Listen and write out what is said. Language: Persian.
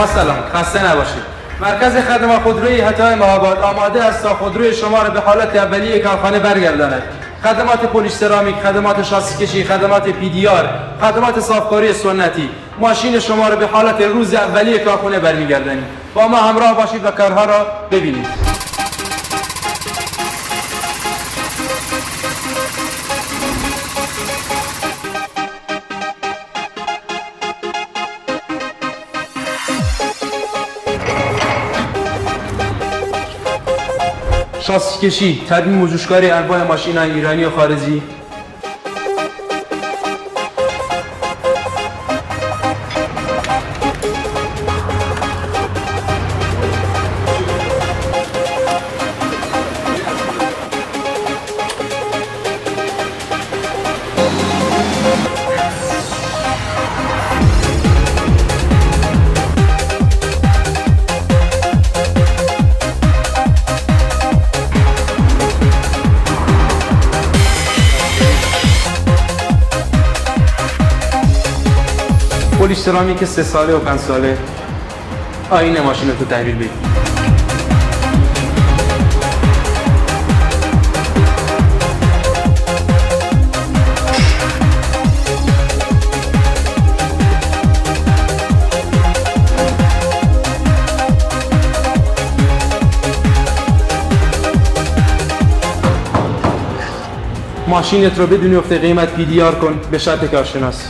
با سلام، خسته نباشید. مرکز خدمات خودرویی حتی مهاباد آماده است تا خودروی شما را به حالت اولیه کارخانه برگرداند. خدمات پلیش سرامیک، خدمات شاسی کشی، خدمات PDR، خدمات صافکاری سنتی. ماشین شما را به حالت روز اولیه کارخانه برمیگردانیم. با ما همراه باشید و کارها را ببینید. شاسی کشی، تدوین و جوشکاری انواع ماشین‌های ایرانی و خارجی. پلیش سرامیک 3 ساله و 5 ساله. آینه ماشین رو تو تحویل بدید. ماشینت رو بدون افت قیمت PDR کن به شرط کارشناس.